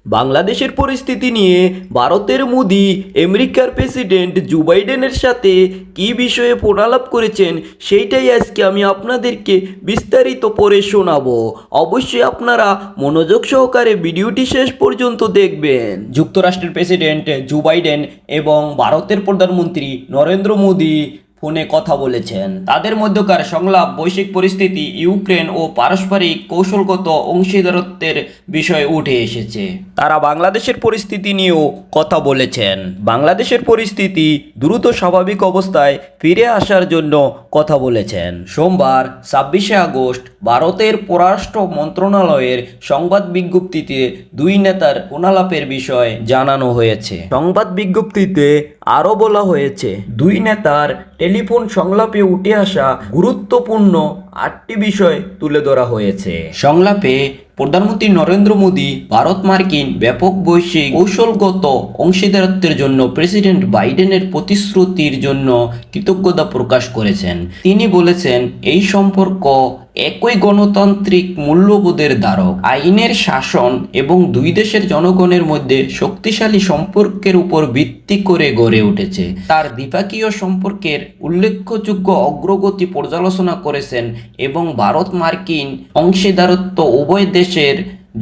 বাংলাদেশের পরিস্থিতি নিয়ে ভারতের মোদি আমেরিকার প্রেসিডেন্ট জো বাইডেনের সাথে কী বিষয়ে ফোনালাপ করেছেন সেইটাই আজকে আমি আপনাদেরকে বিস্তারিত পড়ে শোনাবো। অবশ্যই আপনারা মনোযোগ সহকারে ভিডিওটি শেষ পর্যন্ত দেখবেন। যুক্তরাষ্ট্রের প্রেসিডেন্ট জো বাইডেন এবং ভারতের প্রধানমন্ত্রী নরেন্দ্র মোদি ফোনে কথা বলেছেন। তাদের মধ্যকার সংলাপ বৈশ্বিক পরিস্থিতি, ইউক্রেন ও পারস্পরিক কৌশলগত অংশীদারত্বের বিষয়ে উঠে এসেছে। তারা বাংলাদেশের পরিস্থিতি নিয়েও কথা বলেছেন। বাংলাদেশের পরিস্থিতি দ্রুত স্বাভাবিক অবস্থায় ফিরে আসার জন্য কথা বলেছেন। সোমবার 26শে আগস্ট ভারতের পররাষ্ট্র মন্ত্রণালয়ের সংবাদ বিজ্ঞপ্তিতে দুই নেতার ফোনালাপের বিষয় জানানো হয়েছে। সংবাদ বিজ্ঞপ্তিতে আরও বলা হয়েছে, দুই নেতার টেলিফোন সংলাপে উঠে আসা গুরুত্বপূর্ণ 8টি বিষয় তুলে ধরা হয়েছে। সংলাপে প্রধানমন্ত্রী নরেন্দ্র মোদি ভারত মার্কিন ব্যাপক বৈশ্বিক কৌশলগত অংশীদারত্বের জন্য প্রেসিডেন্ট বাইডেনের প্রতিশ্রুতির জন্য কৃতজ্ঞতা প্রকাশ করেছেন। তিনি বলেছেন, এই সম্পর্ক একই গণতান্ত্রিক মূল্যবোধের ধারক, আইনের শাসন এবং দুই দেশের জনগণের মধ্যে শক্তিশালী সম্পর্কের উপর ভিত্তি করে গড়ে উঠেছে। তার দ্বিপাক্ষিক সম্পর্কের উল্লেখযোগ্য অগ্রগতি পর্যালোচনা করেছেন এবং ভারত মার্কিন অংশীদারত্ব উভয় দেশের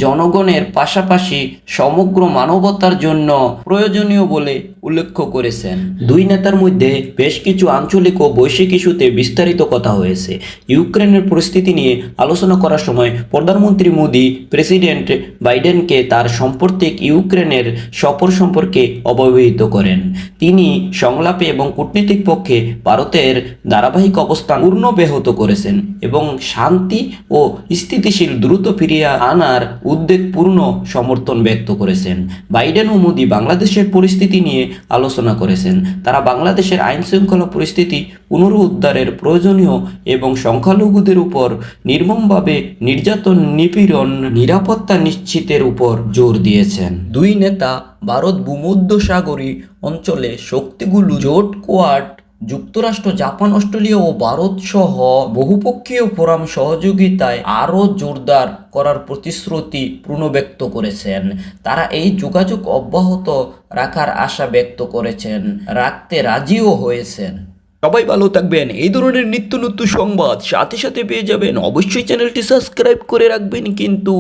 জনগণের পাশাপাশি সমগ্র মানবতার জন্য প্রয়োজনীয় বলে উল্লেখ করেছেন। দুই নেতার মধ্যে বেশ কিছু আঞ্চলিক ও বৈশ্বিক ইস্যুতে বিস্তারিত কথা হয়েছে। ইউক্রেনের পরিস্থিতি নিয়ে আলোচনা করার সময় প্রধানমন্ত্রী মোদি প্রেসিডেন্ট বাইডেনকে তার সাম্প্রতিক ইউক্রেনের সফর সম্পর্কে অবহিত করেন। তিনি সংলাপে এবং কূটনৈতিক পক্ষে ভারতের ধারাবাহিক অবস্থান পূর্ণ ব্যাহত করেছেন এবং শান্তি ও স্থিতিশীল দ্রুত ফিরিয়ে আনার উদ্বেগপূর্ণ সমর্থন ব্যক্ত করেছেন। বাইডেন ও মোদি বাংলাদেশের পরিস্থিতি নিয়ে আলোচনা করেছেন। তারা বাংলাদেশের আইন শৃঙ্খলা পরিস্থিতি পুনরুদ্ধারের প্রয়োজনীয় এবং সংখ্যালঘুদের উপর নির্মমভাবে নির্যাতন, নিপীড়ন, নিরাপত্তা নিশ্চিতের উপর জোর দিয়েছেন। দুই নেতা ভারত ভূমধ্যসাগরীয় অঞ্চলে শক্তিগুলো জোট, কোয়াড, যুক্তরাষ্ট্র, জাপান, অস্ট্রেলিয়া ও ভারত সহ বহুপক্ষীয় ফোরাম সহযোগিতায় আরও জোরদার করার প্রতিশ্রুতি পুনর্ব্যক্ত করেছেন। তারা এই যোগাযোগ অব্যাহত রাখার আশা ব্যক্ত করেছেন, রাখতে রাজিও হয়েছেন। সবাই ভালো থাকবেন। এই ধরনের নিত্য নতুন সংবাদ সাথে সাথে পেয়ে যাবেন। অবশ্যই চ্যানেলটি সাবস্ক্রাইব করে রাখবেন কিন্তু।